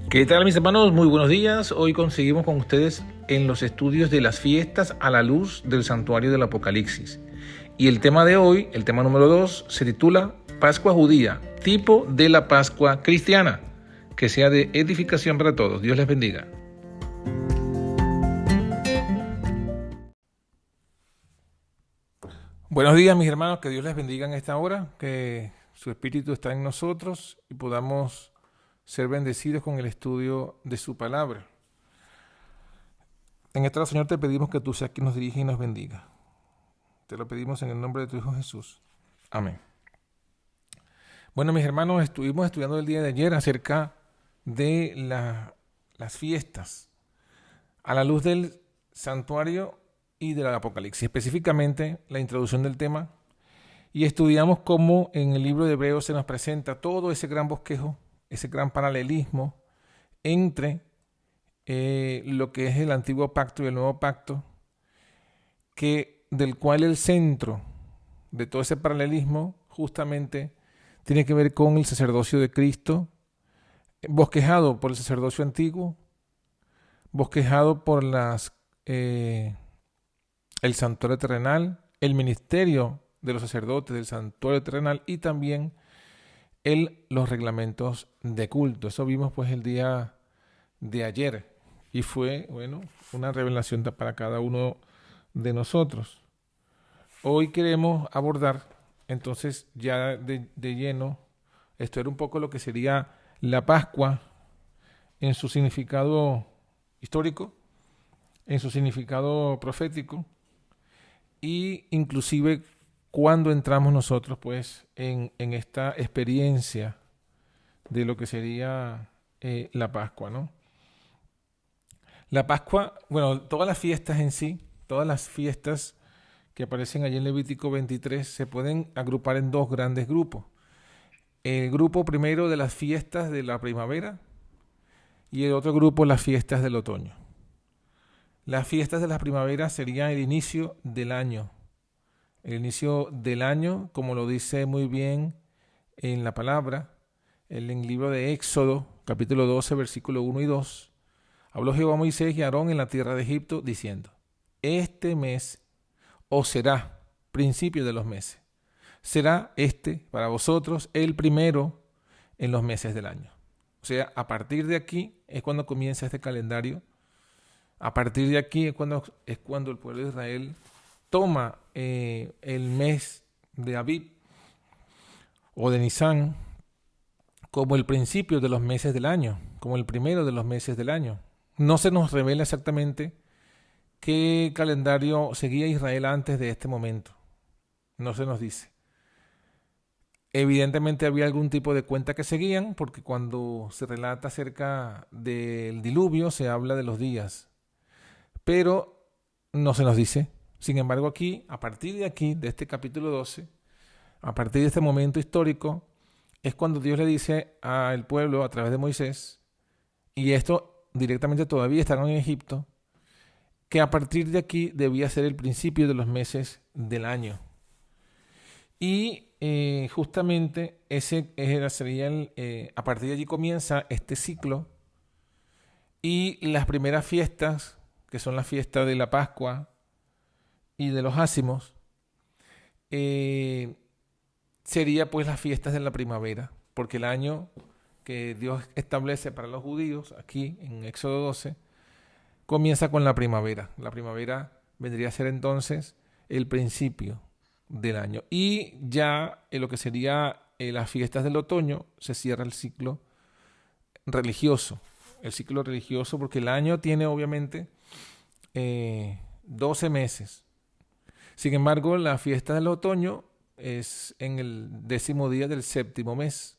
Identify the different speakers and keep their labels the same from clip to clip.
Speaker 1: ¿Qué tal, mis hermanos? Muy buenos días. Hoy conseguimos con ustedes en los estudios de las fiestas a la luz del santuario del Apocalipsis. Y el tema de hoy, el tema número 2, se titula Pascua Judía, tipo de la Pascua cristiana. Que sea de edificación para todos. Dios les bendiga. Buenos días, mis hermanos. Que Dios les bendiga en esta hora. Que su Espíritu está en nosotros y podamos ser bendecidos con el estudio de su palabra. En esta hora, Señor, te pedimos que tú seas quien nos dirija y nos bendiga. Te lo pedimos en el nombre de tu Hijo Jesús. Amén. Bueno, mis hermanos, estuvimos estudiando el día de ayer acerca de las fiestas a la luz del santuario y del Apocalipsis, específicamente la introducción del tema, y estudiamos cómo en el libro de Hebreos se nos presenta todo ese gran bosquejo, ese gran paralelismo entre lo que es el antiguo pacto y el nuevo pacto, del cual el centro de todo ese paralelismo justamente tiene que ver con el sacerdocio de Cristo, bosquejado por el sacerdocio antiguo, bosquejado por el santuario terrenal, el ministerio de los sacerdotes del santuario terrenal y también los reglamentos de culto. Eso vimos pues el día de ayer y fue, bueno, una revelación para cada uno de nosotros. Hoy queremos abordar entonces ya de lleno, esto era un poco lo que sería la Pascua en su significado histórico, en su significado profético y inclusive cuando entramos nosotros pues en esta experiencia de lo que sería la Pascua, ¿no? La Pascua, bueno, todas las fiestas en sí, todas las fiestas que aparecen allí en Levítico 23 se pueden agrupar en dos grandes grupos. El grupo primero de las fiestas de la primavera y el otro grupo las fiestas del otoño. Las fiestas de la primavera serían el inicio del año. El inicio del año, como lo dice muy bien en la palabra, en el libro de Éxodo, capítulo 12, versículo 1 y 2, habló Jehová a Moisés y a Aarón en la tierra de Egipto, diciendo: Este mes os será principio de los meses. Será para vosotros el primero en los meses del año. O sea, a partir de aquí es cuando comienza este calendario. A partir de aquí es cuando el pueblo de Israel toma el mes de Abib o de Nisán como el principio de los meses del año, como el primero de los meses del año. No se nos revela exactamente qué calendario seguía Israel antes de este momento. No se nos dice. Evidentemente había algún tipo de cuenta que seguían, porque cuando se relata acerca del diluvio se habla de los días. Pero no se nos dice. Sin embargo, a partir de aquí, de este capítulo 12, a partir de este momento histórico, es cuando Dios le dice al pueblo a través de Moisés, y esto directamente todavía están en Egipto, que a partir de aquí debía ser el principio de los meses del año. Y justamente ese sería a partir de allí comienza este ciclo y las primeras fiestas, que son las fiestas de la Pascua y de los ácimos, sería pues las fiestas de la primavera, porque el año que Dios establece para los judíos, aquí en Éxodo 12, comienza con la primavera. La primavera vendría a ser entonces el principio del año. Y ya en lo que sería las fiestas del otoño se cierra el ciclo religioso. El ciclo religioso porque el año tiene obviamente 12 meses. Sin embargo, la fiesta del otoño es en el 10º día del 7º mes.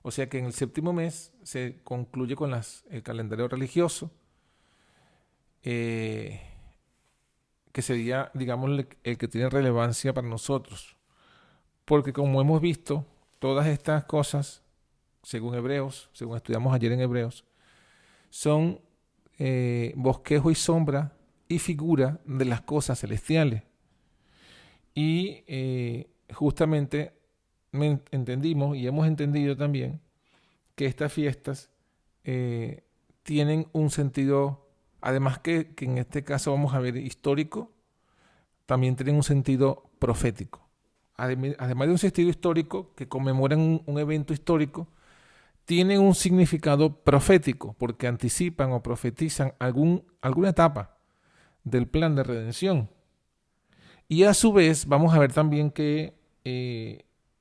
Speaker 1: O sea que en el 7º mes se concluye con el calendario religioso, que sería, digamos, el que tiene relevancia para nosotros. Porque como hemos visto, todas estas cosas, según Hebreos, según estudiamos ayer en Hebreos, son bosquejo y sombra y figura de las cosas celestiales. Y justamente entendimos y hemos entendido también que estas fiestas tienen un sentido, además que en este caso vamos a ver histórico, también tienen un sentido profético. Además de un sentido histórico que conmemoran un evento histórico, tienen un significado profético porque anticipan o profetizan alguna etapa del plan de redención. Y a su vez vamos a ver también que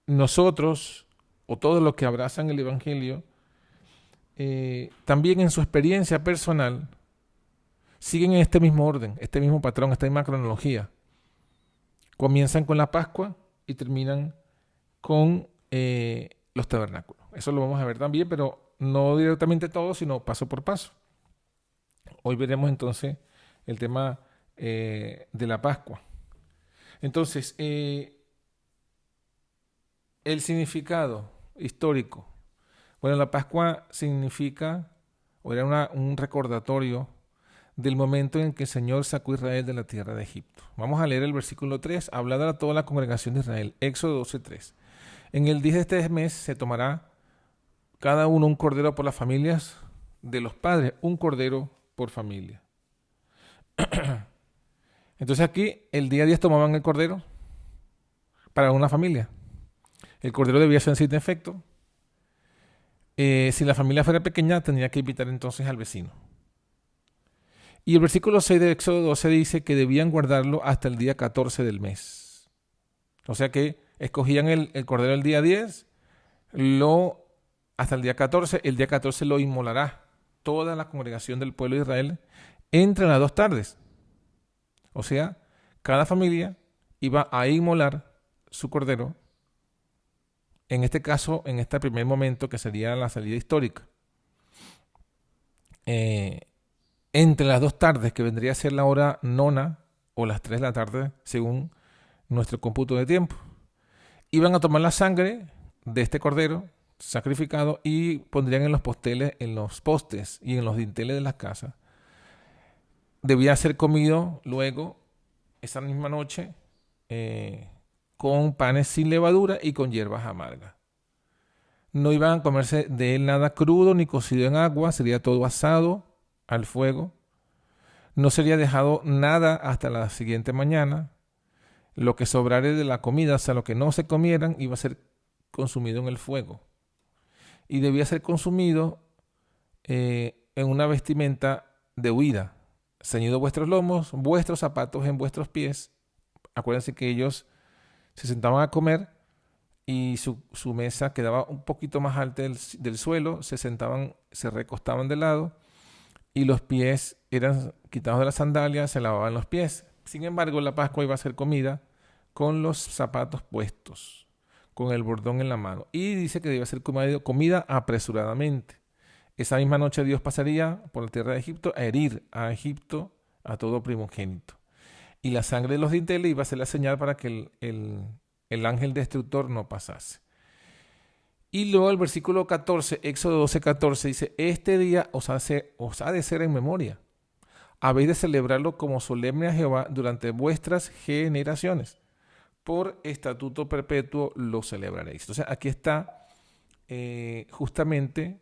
Speaker 1: nosotros, o todos los que abrazan el Evangelio, también en su experiencia personal, siguen en este mismo orden, este mismo patrón, esta misma cronología. Comienzan con la Pascua y terminan con los tabernáculos. Eso lo vamos a ver también, pero no directamente todo, sino paso por paso. Hoy veremos entonces el tema de la Pascua. Entonces, el significado histórico. Bueno, la Pascua significa, o era un recordatorio del momento en que el Señor sacó a Israel de la tierra de Egipto. Vamos a leer el versículo 3, hablar a toda la congregación de Israel, Éxodo 12:3. En el día de este mes se tomará cada uno un cordero por las familias de los padres, un cordero por familia. Entonces aquí, el día a día tomaban el cordero para una familia. El cordero debía ser sin defecto. Si la familia fuera pequeña, tendría que invitar entonces al vecino. Y el versículo 6 de Éxodo 12 dice que debían guardarlo hasta el día 14 del mes. O sea que escogían el cordero el día 10, hasta el día 14. El día 14 lo inmolará toda la congregación del pueblo de Israel entre las 2 tardes. O sea, cada familia iba a inmolar su cordero, en este caso, en este primer momento que sería la salida histórica. Entre las 2 tardes, que vendría a ser la hora nona o las 3 de la tarde, según nuestro cómputo de tiempo. Iban a tomar la sangre de este cordero sacrificado y pondrían en los postes y en los dinteles de las casas. Debía ser comido luego, esa misma noche, con panes sin levadura y con hierbas amargas. No iban a comerse de él nada crudo ni cocido en agua, sería todo asado al fuego. No sería dejado nada hasta la siguiente mañana. Lo que sobrare de la comida, o sea, lo que no se comieran, iba a ser consumido en el fuego. Y debía ser consumido en una vestimenta de huida. Ceñido vuestros lomos, vuestros zapatos en vuestros pies. Acuérdense que ellos se sentaban a comer y su mesa quedaba un poquito más alta del suelo. Se recostaban de lado y los pies eran quitados de las sandalias, se lavaban los pies. Sin embargo, la Pascua iba a ser comida con los zapatos puestos, con el bordón en la mano. Y dice que debía ser comida apresuradamente. Esa misma noche Dios pasaría por la tierra de Egipto a herir a Egipto a todo primogénito. Y la sangre de los dinteles iba a ser la señal para que el ángel destructor no pasase. Y luego el versículo 14, Éxodo 12:14 dice: este día os ha de ser en memoria. Habéis de celebrarlo como solemne a Jehová durante vuestras generaciones. Por estatuto perpetuo lo celebraréis. Entonces aquí está justamente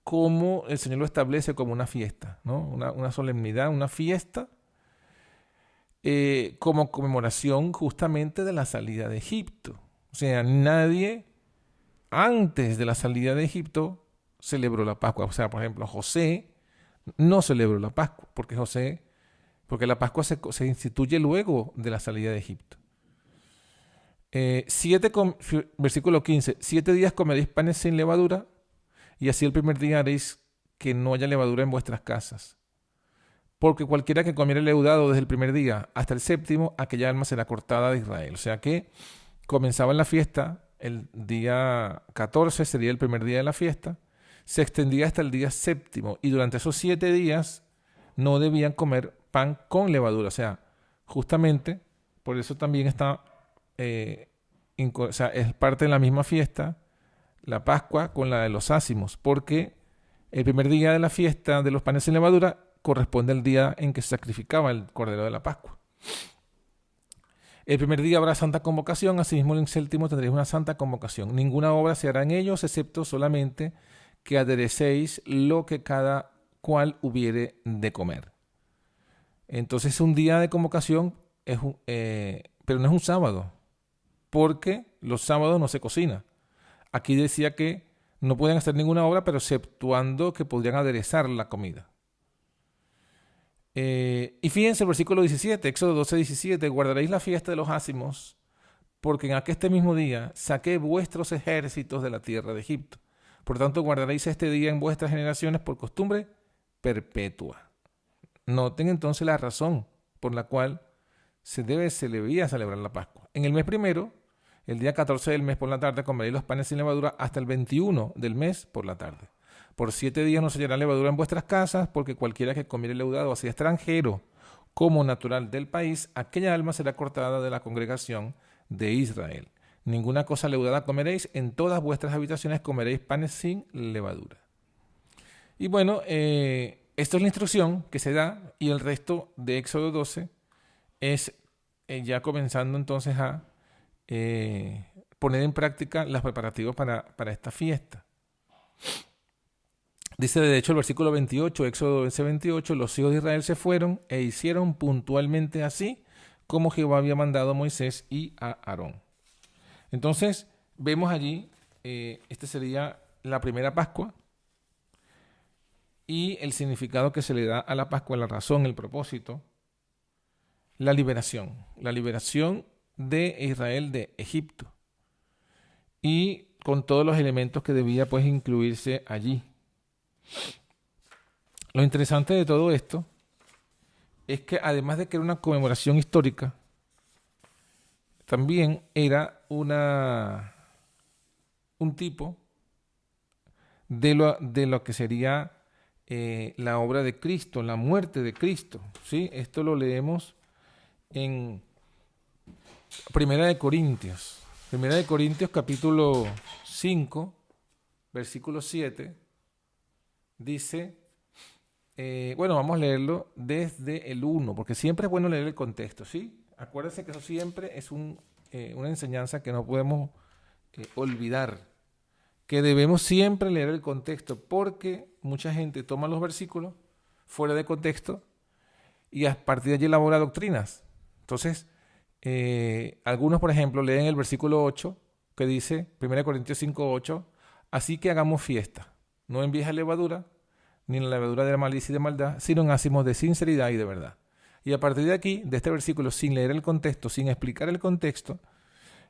Speaker 1: cómo el Señor lo establece como una fiesta, ¿no? Una solemnidad, una fiesta, como conmemoración justamente de la salida de Egipto. O sea, nadie antes de la salida de Egipto celebró la Pascua. O sea, por ejemplo, José no celebró la Pascua, porque la Pascua se instituye luego de la salida de Egipto. Versículo 15: 7 días comeréis panes sin levadura, y así el primer día haréis que no haya levadura en vuestras casas. Porque cualquiera que comiere leudado desde el primer día hasta el séptimo, aquella alma será cortada de Israel. O sea que comenzaba la fiesta, el día 14 sería el primer día de la fiesta, se extendía hasta el día séptimo, y durante esos 7 días no debían comer pan con levadura. O sea, justamente por eso también está, es parte de la misma fiesta, la Pascua con la de los ácimos, porque el primer día de la fiesta de los panes sin levadura corresponde al día en que se sacrificaba el cordero de la Pascua. El primer día habrá santa convocación, asimismo en el séptimo tendréis una santa convocación. Ninguna obra se hará en ellos, excepto solamente que aderecéis lo que cada cual hubiere de comer. Entonces un día de convocación, pero no es un sábado, porque los sábados no se cocina. Aquí decía que no pueden hacer ninguna obra, pero exceptuando que podrían aderezar la comida. Y fíjense el versículo 17, Éxodo 12, 17, guardaréis la fiesta de los ácimos, porque en aquel mismo día saqué vuestros ejércitos de la tierra de Egipto. Por tanto, guardaréis este día en vuestras generaciones por costumbre perpetua. Noten entonces la razón por la cual se debía celebrar la Pascua. En el mes primero, el día 14 del mes por la tarde, comeréis los panes sin levadura hasta el 21 del mes por la tarde. Por 7 días no se hallará levadura en vuestras casas, porque cualquiera que comiere leudado, así extranjero como natural del país, aquella alma será cortada de la congregación de Israel. Ninguna cosa leudada comeréis, en todas vuestras habitaciones comeréis panes sin levadura. Y bueno, esto es la instrucción que se da, y el resto de Éxodo 12 es ya comenzando entonces a poner en práctica los preparativos para esta fiesta. Dice de hecho el versículo 28, Éxodo 28, los hijos de Israel se fueron e hicieron puntualmente así como Jehová había mandado a Moisés y a Aarón. Entonces vemos allí, esta sería la primera Pascua, y el significado que se le da a la Pascua, la razón, el propósito, la liberación de Israel de Egipto, y con todos los elementos que debía pues incluirse allí. Lo interesante de todo esto es que además de que era una conmemoración histórica, también era un tipo de lo que sería la obra de Cristo, la muerte de Cristo, ¿sí? Esto lo leemos en Primera de Corintios capítulo 5, versículo 7, dice, vamos a leerlo desde el 1, porque siempre es bueno leer el contexto, ¿sí? Acuérdense que eso siempre es una enseñanza que no podemos olvidar, que debemos siempre leer el contexto, porque mucha gente toma los versículos fuera de contexto y a partir de allí elabora doctrinas. Entonces, algunos, por ejemplo, leen el versículo 8, que dice, 1 Corintios 5, 8, así que hagamos fiesta, no en vieja levadura, ni en la levadura de la malicia y de maldad, sino en ácimos de sinceridad y de verdad. Y a partir de aquí, de este versículo, sin leer el contexto, sin explicar el contexto,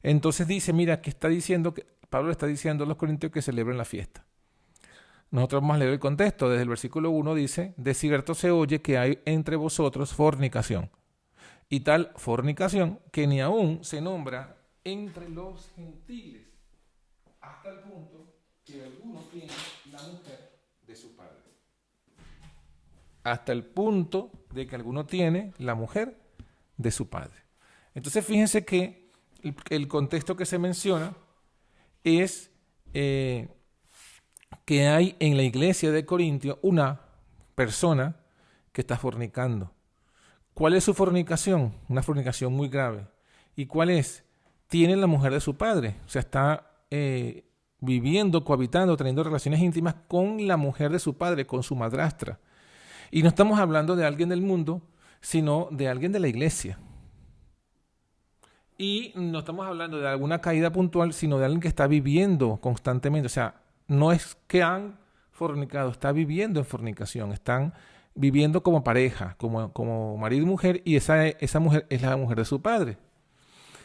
Speaker 1: entonces dice, mira, que está diciendo, que Pablo está diciendo a los corintios que celebren la fiesta. Nosotros vamos a leer el contexto. Desde el versículo 1 dice, de cierto se oye que hay entre vosotros fornicación, y tal fornicación que ni aún se nombra entre los gentiles, hasta el punto que algunos tienen la mujer de su padre. Hasta el punto de que alguno tiene la mujer de su padre. Entonces fíjense que el contexto que se menciona es que hay en la iglesia de Corintios una persona que está fornicando. ¿Cuál es su fornicación? Una fornicación muy grave. ¿Y cuál es? Tiene la mujer de su padre. O sea, está viviendo, cohabitando, teniendo relaciones íntimas con la mujer de su padre, con su madrastra. Y no estamos hablando de alguien del mundo, sino de alguien de la iglesia. Y no estamos hablando de alguna caída puntual, sino de alguien que está viviendo constantemente. O sea, no es que han fornicado, está viviendo en fornicación, están viviendo como pareja, como marido y mujer, y esa mujer es la mujer de su padre.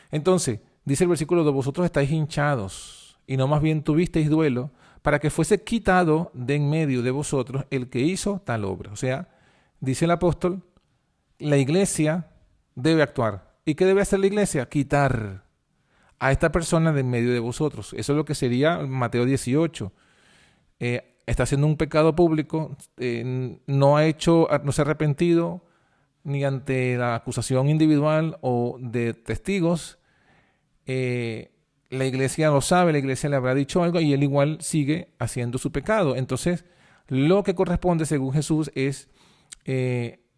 Speaker 1: Entonces, dice el versículo 2, vosotros estáis hinchados, y no más bien tuvisteis duelo, para que fuese quitado de en medio de vosotros el que hizo tal obra. O sea, dice el apóstol, la iglesia debe actuar. ¿Y qué debe hacer la iglesia? Quitar a esta persona de en medio de vosotros. Eso es lo que sería Mateo 18. Está haciendo un pecado público, no se ha arrepentido ni ante la acusación individual o de testigos. La iglesia lo sabe, la iglesia le habrá dicho algo y él igual sigue haciendo su pecado. Entonces, lo que corresponde según Jesús es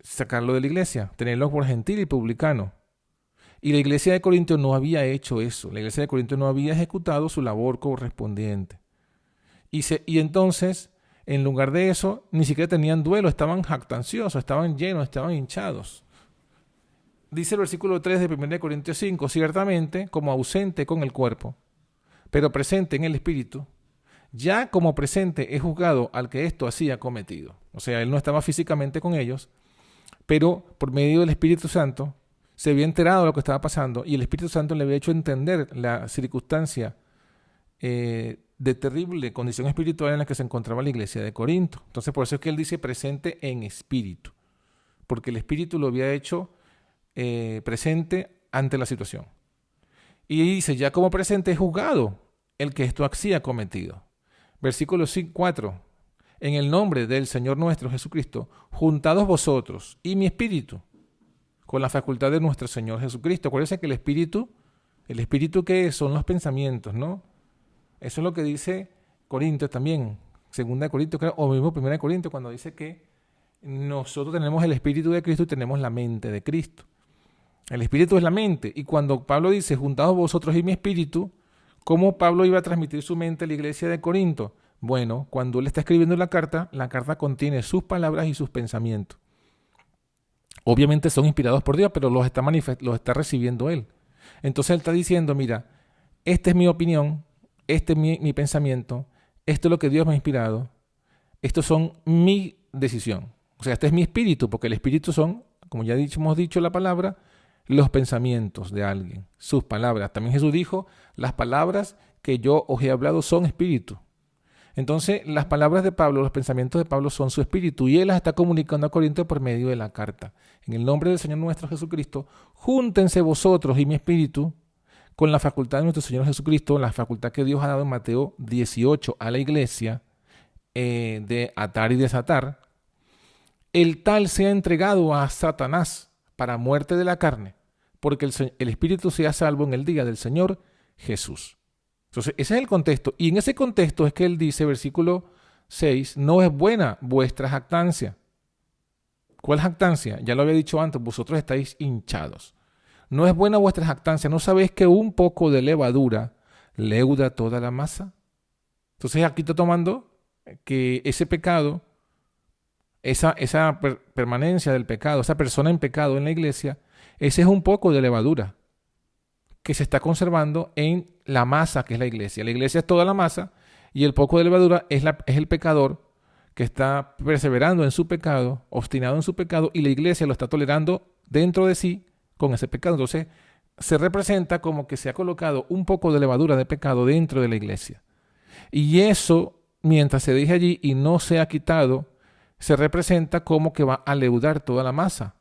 Speaker 1: sacarlo de la iglesia, tenerlo por gentil y publicano. Y la iglesia de Corinto no había hecho eso. La iglesia de Corinto no había ejecutado su labor correspondiente. Y entonces, en lugar de eso, ni siquiera tenían duelo, estaban jactanciosos, estaban llenos, estaban hinchados. Dice el versículo 3 de 1 Corintios 5, ciertamente como ausente con el cuerpo, pero presente en el espíritu, ya como presente he juzgado al que esto hacía cometido. O sea, él no estaba físicamente con ellos, pero por medio del Espíritu Santo se había enterado de lo que estaba pasando y el Espíritu Santo le había hecho entender la circunstancia de terrible condición espiritual en la que se encontraba la iglesia de Corinto. Entonces, por eso es que él dice presente en espíritu, porque el Espíritu lo había hecho presente ante la situación. Y dice, ya como presente he juzgado el que esto hacía cometido. Versículo 4. En el nombre del Señor nuestro Jesucristo, juntados vosotros y mi espíritu, con la facultad de nuestro Señor Jesucristo. Acuérdense que el espíritu que son los pensamientos, ¿no? Eso es lo que dice Corintios también, 2 Corintios, o mismo 1 Corintios, cuando dice que nosotros tenemos el espíritu de Cristo y tenemos la mente de Cristo. El espíritu es la mente. Y cuando Pablo dice, juntados vosotros y mi espíritu, ¿cómo Pablo iba a transmitir su mente a la iglesia de Corinto? Bueno, cuando él está escribiendo la carta contiene sus palabras y sus pensamientos. Obviamente son inspirados por Dios, pero los está recibiendo él. Entonces él está diciendo, mira, esta es mi opinión, este es mi pensamiento, esto es lo que Dios me ha inspirado, estos son mi decisión. O sea, este es mi espíritu, porque el espíritu son, como ya hemos dicho la palabra, los pensamientos de alguien, sus palabras. También Jesús dijo, las palabras que yo os he hablado son espíritu. Entonces, las palabras de Pablo, los pensamientos de Pablo son su espíritu y él las está comunicando a Corinto por medio de la carta. En el nombre del Señor nuestro Jesucristo, júntense vosotros y mi espíritu con la facultad de nuestro Señor Jesucristo, la facultad que Dios ha dado en Mateo 18 a la iglesia de atar y desatar. El tal sea entregado a Satanás para muerte de la carne, porque el espíritu sea salvo en el día del Señor Jesús. Entonces, ese es el contexto. Y en ese contexto es que él dice, versículo 6, no es buena vuestra jactancia. ¿Cuál jactancia? Ya lo había dicho antes, vosotros estáis hinchados. No es buena vuestra jactancia. ¿No sabéis que un poco de levadura leuda toda la masa? Entonces, aquí está tomando que ese pecado, esa permanencia del pecado, esa persona en pecado en la iglesia, ese es un poco de levadura que se está conservando en la masa que es la iglesia. La iglesia es toda la masa y el poco de levadura es el pecador que está perseverando en su pecado, obstinado en su pecado, y la iglesia lo está tolerando dentro de sí con ese pecado. Entonces se representa como que se ha colocado un poco de levadura de pecado dentro de la iglesia. Y eso, mientras se deje allí y no sea quitado, se representa como que va a leudar toda la masa.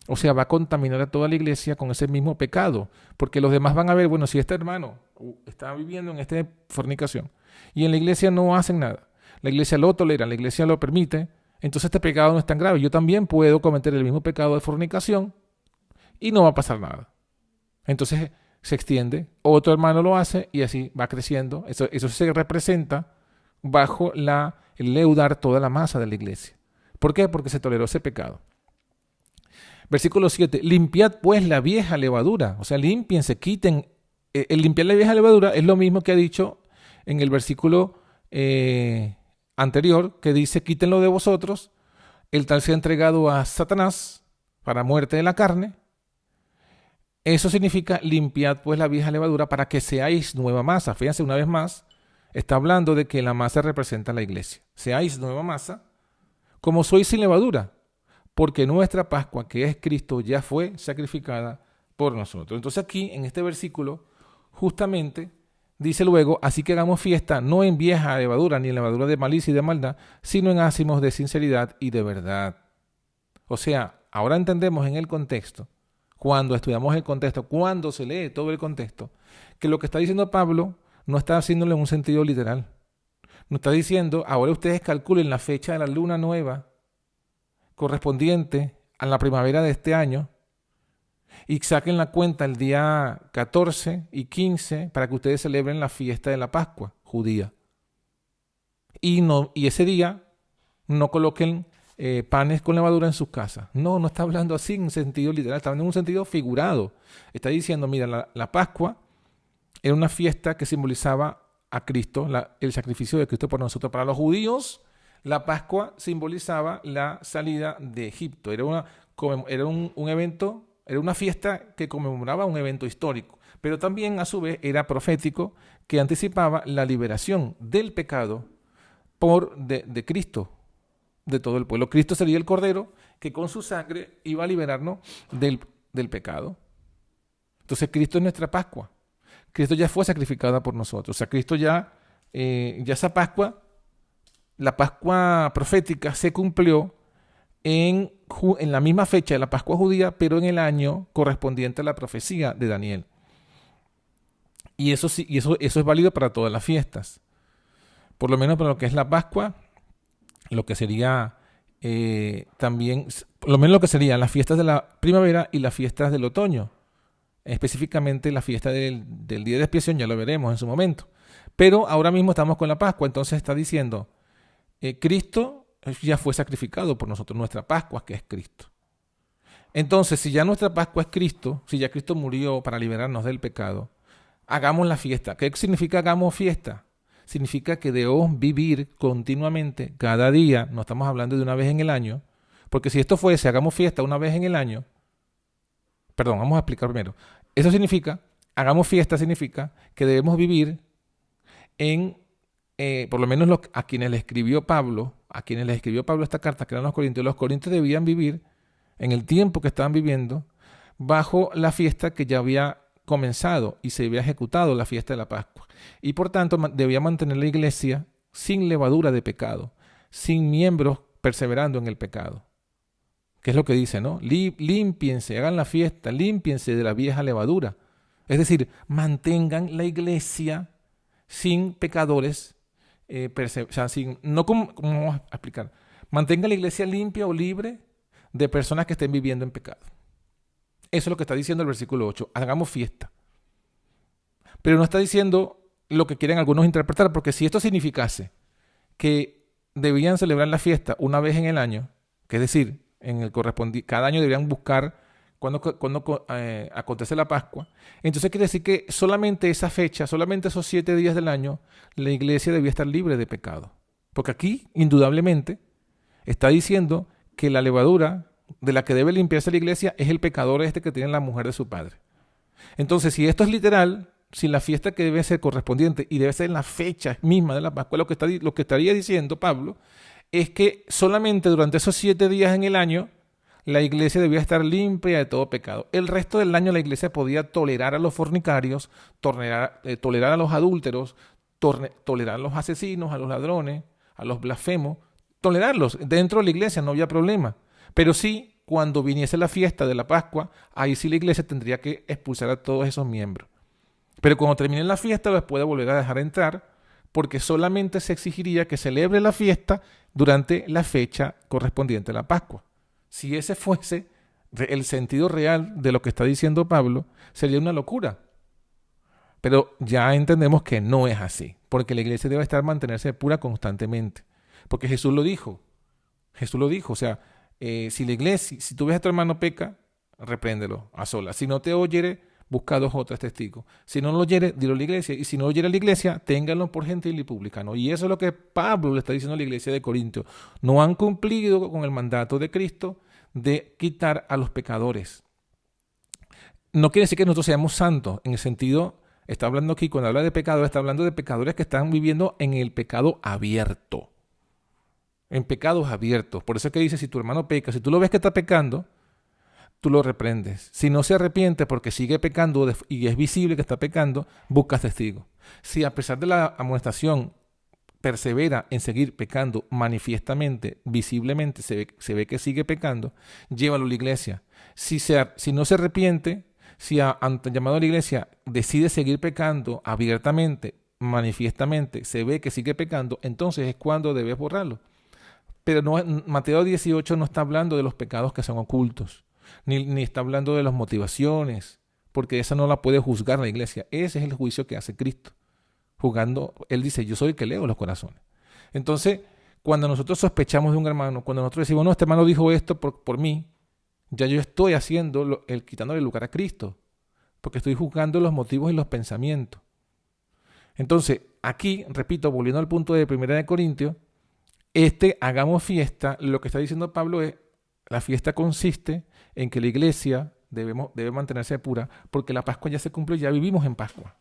Speaker 1: O sea, va a contaminar a toda la iglesia con ese mismo pecado. Porque los demás van a ver, bueno, si este hermano está viviendo en esta fornicación y en la iglesia no hacen nada, la iglesia lo tolera, la iglesia lo permite, entonces este pecado no es tan grave. Yo también puedo cometer el mismo pecado de fornicación y no va a pasar nada. Entonces se extiende, otro hermano lo hace y así va creciendo. Eso se representa bajo el leudar toda la masa de la iglesia. ¿Por qué? Porque se toleró ese pecado. Versículo 7, limpiad pues la vieja levadura, o sea, límpiense, quiten. El limpiar la vieja levadura es lo mismo que ha dicho en el versículo anterior, que dice, quítenlo de vosotros, el tal sea entregado a Satanás para muerte de la carne. Eso significa limpiad pues la vieja levadura para que seáis nueva masa. Fíjense una vez más, está hablando de que la masa representa a la iglesia. Seáis nueva masa, como sois sin levadura, porque nuestra Pascua, que es Cristo, ya fue sacrificada por nosotros. Entonces aquí, en este versículo, justamente dice luego, así que hagamos fiesta no en vieja levadura, ni en levadura de malicia y de maldad, sino en ácimos de sinceridad y de verdad. O sea, ahora entendemos en el contexto, cuando estudiamos el contexto, cuando se lee todo el contexto, que lo que está diciendo Pablo no está haciéndolo en un sentido literal. No está diciendo, ahora ustedes calculen la fecha de la luna nueva correspondiente a la primavera de este año y saquen la cuenta el día 14 y 15 para que ustedes celebren la fiesta de la Pascua judía. Y ese día no coloquen panes con levadura en sus casas. No está hablando así en un sentido literal, está hablando en un sentido figurado. Está diciendo, mira, la Pascua era una fiesta que simbolizaba a Cristo, el sacrificio de Cristo por nosotros. Para los judíos, la Pascua simbolizaba la salida de Egipto. Era un evento, era una fiesta que conmemoraba un evento histórico, pero también a su vez era profético, que anticipaba la liberación del pecado de Cristo, de todo el pueblo. Cristo sería el Cordero que con su sangre iba a liberarnos del pecado. Entonces Cristo es nuestra Pascua. Cristo ya fue sacrificada por nosotros. O sea, Cristo ya esa Pascua, la Pascua profética se cumplió en la misma fecha de la Pascua judía, pero en el año correspondiente a la profecía de Daniel. Y eso sí, eso es válido para todas las fiestas. Por lo menos para lo que es la Pascua, lo que sería también, por lo menos lo que serían las fiestas de la primavera y las fiestas del otoño. Específicamente la fiesta del día de expiación, ya lo veremos en su momento. Pero ahora mismo estamos con la Pascua, entonces está diciendo, Cristo ya fue sacrificado por nosotros, nuestra Pascua que es Cristo. Entonces, si ya nuestra Pascua es Cristo, si ya Cristo murió para liberarnos del pecado, hagamos la fiesta. ¿Qué significa hagamos fiesta? Significa que debemos vivir continuamente, cada día, no estamos hablando de una vez en el año, porque si esto fuese, hagamos fiesta una vez en el año, perdón, vamos a explicar primero. Eso significa, hagamos fiesta significa que debemos vivir por lo menos a quienes le escribió Pablo esta carta, que eran los corintios debían vivir en el tiempo que estaban viviendo bajo la fiesta que ya había comenzado y se había ejecutado la fiesta de la Pascua. Y por tanto debía mantener la iglesia sin levadura de pecado, sin miembros perseverando en el pecado. ¿Qué es lo que dice, no? Límpiense, hagan la fiesta, límpiense de la vieja levadura. Es decir, mantengan la iglesia sin pecadores, ¿cómo vamos a explicar? Mantengan la iglesia limpia o libre de personas que estén viviendo en pecado. Eso es lo que está diciendo el versículo 8. Hagamos fiesta. Pero no está diciendo lo que quieren algunos interpretar, porque si esto significase que debían celebrar la fiesta una vez en el año, que es decir, cada año deberían buscar cuando acontece la Pascua, entonces quiere decir que solamente esa fecha, solamente esos 7 días del año, la iglesia debía estar libre de pecado. Porque aquí, indudablemente, está diciendo que la levadura de la que debe limpiarse la iglesia es el pecador que tiene la mujer de su padre. Entonces, si esto es literal, si la fiesta que debe ser correspondiente y debe ser en la fecha misma de la Pascua, lo que estaría diciendo Pablo es que solamente durante esos 7 días en el año la iglesia debía estar limpia de todo pecado. El resto del año la iglesia podía tolerar a los fornicarios, tolerar a los adúlteros, tolerar a los asesinos, a los ladrones, a los blasfemos, tolerarlos. Dentro de la iglesia no había problema. Pero sí, cuando viniese la fiesta de la Pascua, ahí sí la iglesia tendría que expulsar a todos esos miembros. Pero cuando termine la fiesta los puede volver a dejar entrar, porque solamente se exigiría que celebre la fiesta durante la fecha correspondiente a la Pascua. Si ese fuese el sentido real de lo que está diciendo Pablo, sería una locura. Pero ya entendemos que no es así, porque la iglesia debe mantenerse pura constantemente. Porque Jesús lo dijo, o sea, si tú ves a tu hermano peca, repréndelo a solas. Si no te oyere, busca 2 o 3 testigos. Si no lo oyere, dilo a la iglesia. Y si no oyere a la iglesia, ténganlo por gentil y publicano. Y eso es lo que Pablo le está diciendo a la iglesia de Corinto. No han cumplido con el mandato de Cristo de quitar a los pecadores. No quiere decir que nosotros seamos santos, en el sentido, está hablando aquí, cuando habla de pecadores, está hablando de pecadores que están viviendo en el pecado abierto. En pecados abiertos. Por eso es que dice, si tu hermano peca, si tú lo ves que está pecando, tú lo reprendes. Si no se arrepiente porque sigue pecando y es visible que está pecando, buscas testigos. Si a pesar de la amonestación persevera en seguir pecando manifiestamente, visiblemente, se ve que sigue pecando, llévalo a la iglesia. Si no se arrepiente, si ante el llamado a la iglesia decide seguir pecando abiertamente, manifiestamente, se ve que sigue pecando, entonces es cuando debes borrarlo. Pero Mateo 18 no está hablando de los pecados que son ocultos, ni está hablando de las motivaciones, porque esa no la puede juzgar la iglesia. Ese es el juicio que hace Cristo. Jugando, Él dice, yo soy el que leo los corazones. Entonces, cuando nosotros sospechamos de un hermano, cuando nosotros decimos, no, este hermano dijo esto por mí, ya yo estoy quitándole el lugar a Cristo, porque estoy juzgando los motivos y los pensamientos. Entonces, aquí, repito, volviendo al punto de 1 Corintios, hagamos fiesta, lo que está diciendo Pablo es, la fiesta consiste en que la iglesia debe mantenerse pura, porque la Pascua ya se cumplió, ya vivimos en Pascua.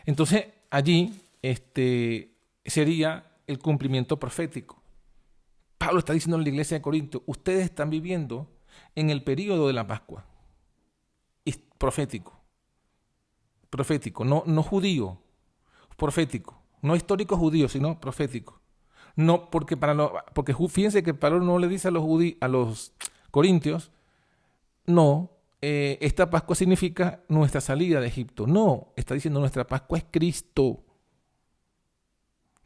Speaker 1: Entonces, allí sería el cumplimiento profético. Pablo está diciendo a la iglesia de Corinto, ustedes están viviendo en el periodo de la Pascua. Es profético. Profético, no judío, profético. No histórico judío, sino profético. No, porque fíjense que Pablo no le dice a los corintios, no, esta Pascua significa nuestra salida de Egipto. No, está diciendo nuestra Pascua es Cristo.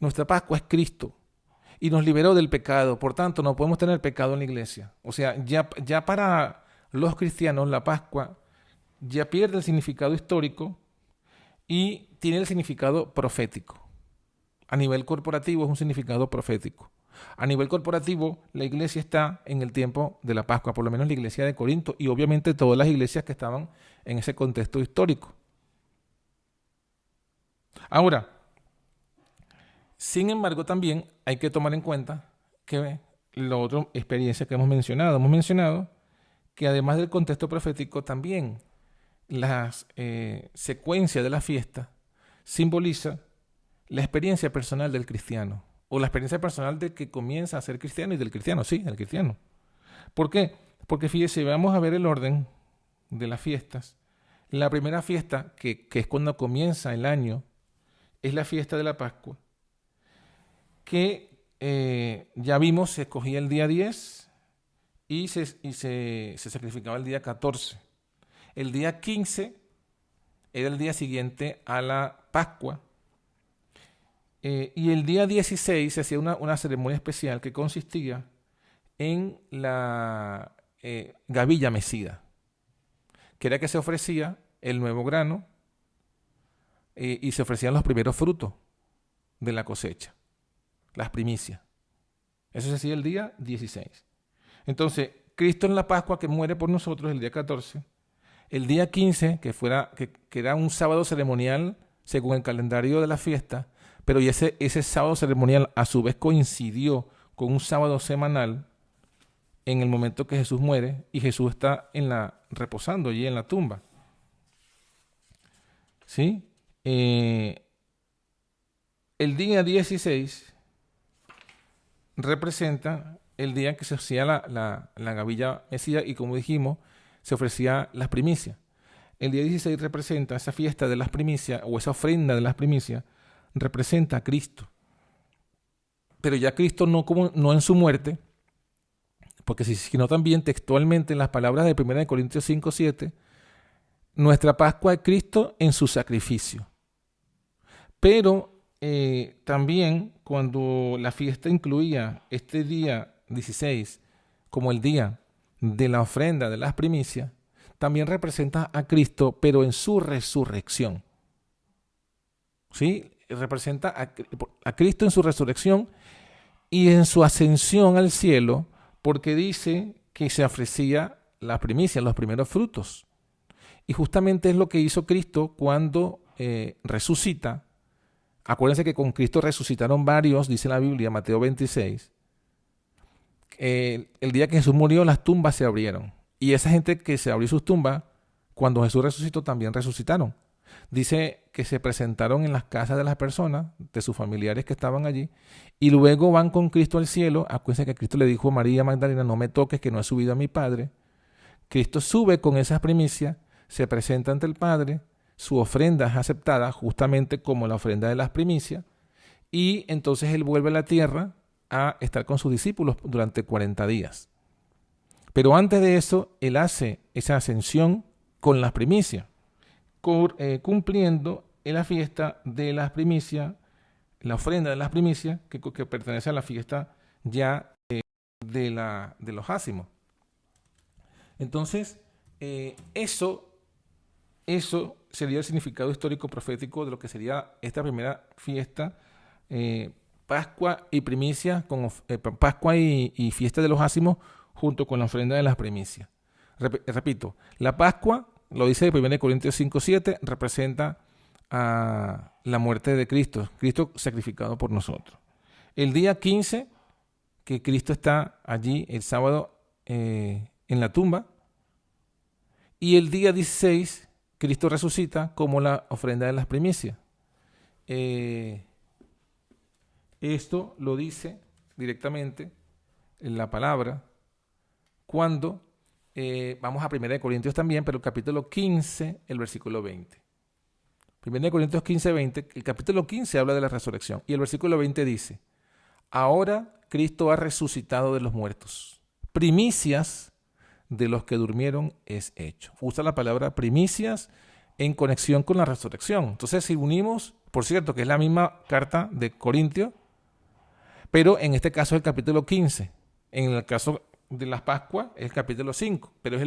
Speaker 1: Nuestra Pascua es Cristo. Y nos liberó del pecado. Por tanto, no podemos tener pecado en la iglesia. O sea, ya para los cristianos la Pascua ya pierde el significado histórico y tiene el significado profético. A nivel corporativo es un significado profético. A nivel corporativo, la iglesia está en el tiempo de la Pascua, por lo menos la iglesia de Corinto y obviamente todas las iglesias que estaban en ese contexto histórico. Ahora, sin embargo, también hay que tomar en cuenta que la otra experiencia que hemos mencionado que además del contexto profético, también las secuencias de la fiesta simboliza la experiencia personal del cristiano, o la experiencia personal del que comienza a ser cristiano y del cristiano, sí, del cristiano. ¿Por qué? Porque fíjese, vamos a ver el orden de las fiestas. La primera fiesta, que es cuando comienza el año, es la fiesta de la Pascua, que ya vimos, se escogía el día 10 y se sacrificaba el día 14. El día 15 era el día siguiente a la Pascua. Y el día 16 se hacía una ceremonia especial que consistía en la gavilla mecida, que era que se ofrecía el nuevo grano y se ofrecían los primeros frutos de la cosecha, las primicias. Eso se hacía el día 16. Entonces, Cristo en la Pascua que muere por nosotros el día 14, el día 15, que era un sábado ceremonial según el calendario de la fiesta, pero ese sábado ceremonial a su vez coincidió con un sábado semanal en el momento que Jesús muere y Jesús está reposando allí en la tumba. ¿Sí? El día 16 representa el día en que se hacía la gavilla mecida y, como dijimos, se ofrecía las primicias. El día 16 representa esa fiesta de las primicias o esa ofrenda de las primicias, representa a Cristo. Pero ya Cristo no en su muerte, porque sino también textualmente en las palabras de 1 Corintios 5:7, nuestra Pascua es Cristo en su sacrificio. Pero también cuando la fiesta incluía este día 16 como el día de la ofrenda de las primicias, también representa a Cristo, pero en su resurrección. ¿Sí? Representa a Cristo en su resurrección y en su ascensión al cielo, porque dice que se ofrecía la primicia, los primeros frutos. Y justamente es lo que hizo Cristo cuando resucita. Acuérdense que con Cristo resucitaron varios, dice la Biblia, Mateo 26. El día que Jesús murió, las tumbas se abrieron. Y esa gente que se abrió sus tumbas, cuando Jesús resucitó, también resucitaron. Dice que se presentaron en las casas de las personas, de sus familiares que estaban allí, y luego van con Cristo al cielo. Acuérdense que Cristo le dijo a María Magdalena, no me toques que no he subido a mi Padre. Cristo sube con esas primicias, se presenta ante el Padre, su ofrenda es aceptada justamente como la ofrenda de las primicias, y entonces Él vuelve a la tierra a estar con sus discípulos durante 40 días. Pero antes de eso, Él hace esa ascensión con las primicias, cumpliendo en la fiesta de las primicias, la ofrenda de las primicias, que pertenece a la fiesta ya de los ácimos. Entonces, eso sería el significado histórico profético de lo que sería esta primera fiesta, Pascua y primicia, Pascua y fiesta de los ácimos, junto con la ofrenda de las primicias. Repito, la Pascua, lo dice 1 Corintios 5:7, representa a la muerte de Cristo, Cristo sacrificado por nosotros. El día 15, que Cristo está allí, el sábado, en la tumba, y el día 16, Cristo resucita como la ofrenda de las primicias. Esto lo dice directamente en la palabra cuando vamos a 1 Corintios también, pero el capítulo 15, el versículo 20. 1 Corintios 15, 20, el capítulo 15 habla de la resurrección y el versículo 20 dice: ahora Cristo ha resucitado de los muertos, primicias de los que durmieron es hecho. Usa la palabra primicias en conexión con la resurrección. Entonces, si unimos, por cierto, que es la misma carta de Corintios, pero en este caso es el capítulo 15. En el caso de las Pascuas es el capítulo 5, pero es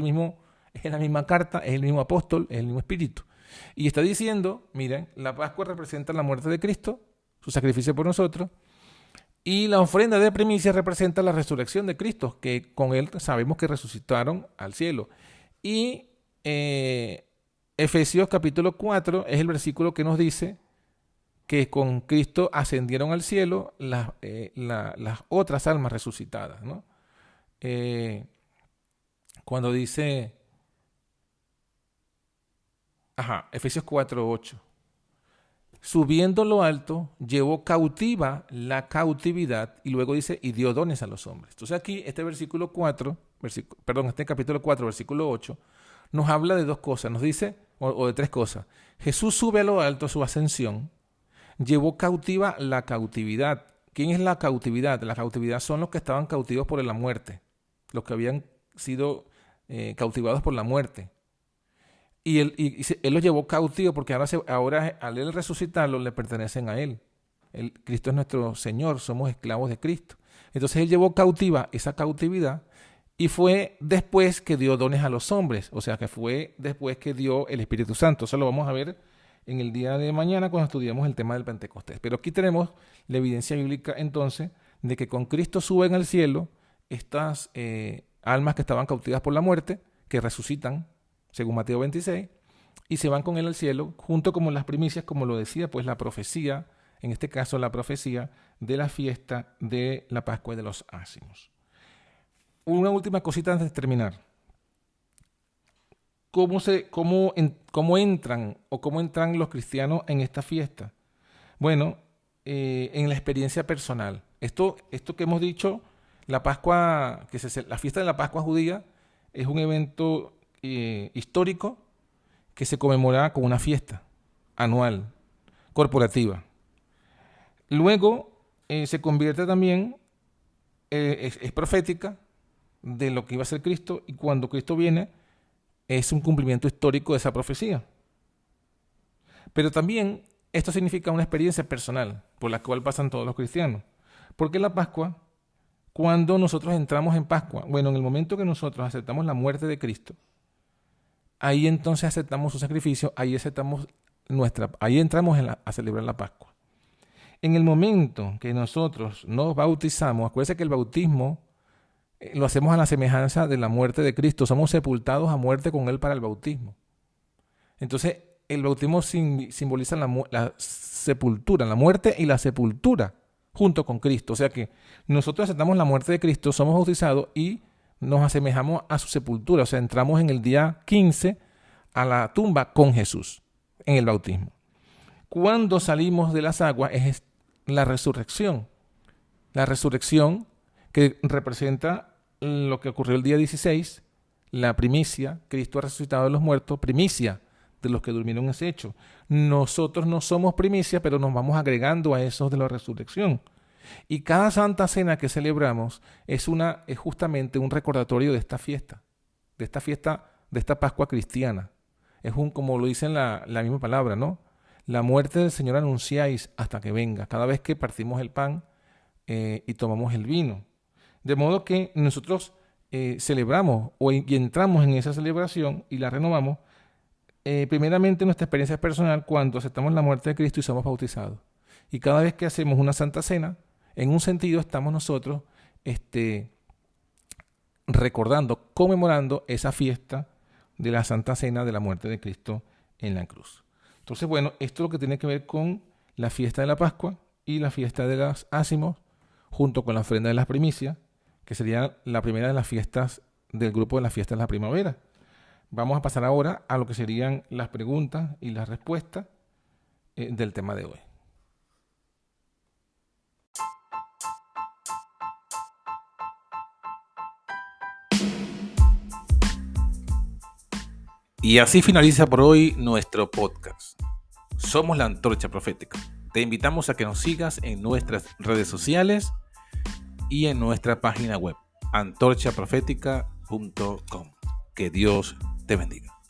Speaker 1: la misma carta, es el mismo apóstol, es el mismo espíritu. Y está diciendo, miren, la Pascua representa la muerte de Cristo, su sacrificio por nosotros, y la ofrenda de primicias representa la resurrección de Cristo, que con él sabemos que resucitaron al cielo. Y Efesios capítulo 4 es el versículo que nos dice que con Cristo ascendieron al cielo las otras almas resucitadas, ¿no? Cuando dice, Efesios 4:8, subiendo lo alto, llevó cautiva la cautividad, y luego dice, y dio dones a los hombres. Entonces aquí, este capítulo 4, versículo 8, nos habla de dos cosas, nos dice, o de tres cosas. Jesús sube a lo alto, su ascensión, llevó cautiva la cautividad. ¿Quién es la cautividad? La cautividad son los que estaban cautivos por la muerte, los que habían sido cautivados por la muerte. Y él los llevó cautivos porque ahora al él resucitarlos le pertenecen a él. Cristo es nuestro Señor, somos esclavos de Cristo. Entonces él llevó cautiva esa cautividad y fue después que dio dones a los hombres, o sea que fue después que dio el Espíritu Santo. Eso lo vamos a ver en el día de mañana cuando estudiemos el tema del Pentecostés. Pero aquí tenemos la evidencia bíblica entonces de que con Cristo suben al cielo estas almas que estaban cautivas por la muerte, que resucitan, según Mateo 26, y se van con él al cielo, junto con las primicias, como lo decía, pues la profecía, en este caso la profecía de la fiesta de la Pascua y de los Ácimos. Una última cosita antes de terminar. ¿Cómo entran los cristianos en esta fiesta? Bueno, en la experiencia personal. Esto que hemos dicho, la Pascua, la fiesta de la Pascua judía, es un evento histórico que se conmemora con una fiesta anual, corporativa. Luego se convierte también, es profética de lo que iba a ser Cristo, y cuando Cristo viene es un cumplimiento histórico de esa profecía. Pero también esto significa una experiencia personal por la cual pasan todos los cristianos. Porque la Pascua, cuando nosotros entramos en Pascua, bueno, en el momento que nosotros aceptamos la muerte de Cristo, ahí entonces aceptamos su sacrificio, ahí entramos a celebrar la Pascua. En el momento que nosotros nos bautizamos, acuérdense que el bautismo lo hacemos a la semejanza de la muerte de Cristo, somos sepultados a muerte con él para el bautismo. Entonces, el bautismo simboliza la sepultura, la muerte y la sepultura junto con Cristo. O sea que nosotros aceptamos la muerte de Cristo, somos bautizados y nos asemejamos a su sepultura. O sea, entramos en el día 15 a la tumba con Jesús en el bautismo. Cuando salimos de las aguas es la resurrección. La resurrección que representa lo que ocurrió el día 16, la primicia, Cristo ha resucitado de los muertos, primicia de los que durmieron ese hecho. Nosotros no somos primicia, pero nos vamos agregando a esos de la resurrección. Y cada Santa Cena que celebramos es justamente un recordatorio de esta fiesta, de esta Pascua cristiana. Es como lo dice en la misma palabra, ¿no? La muerte del Señor anunciáis hasta que venga, cada vez que partimos el pan y tomamos el vino. De modo que nosotros celebramos y entramos en esa celebración y la renovamos, primeramente nuestra experiencia personal cuando aceptamos la muerte de Cristo y somos bautizados. Y cada vez que hacemos una Santa Cena, en un sentido estamos nosotros recordando, conmemorando esa fiesta de la Santa Cena de la muerte de Cristo en la cruz. Entonces, bueno, esto es lo que tiene que ver con la fiesta de la Pascua y la fiesta de los ácimos, junto con la ofrenda de las primicias, que sería la primera de las fiestas del grupo de las fiestas de la primavera. Vamos a pasar ahora a lo que serían las preguntas y las respuestas del tema de hoy. Y así finaliza por hoy nuestro podcast. Somos la Antorcha Profética. Te invitamos a que nos sigas en nuestras redes sociales y en nuestra página web, antorchaprofética.com. Que Dios te bendiga.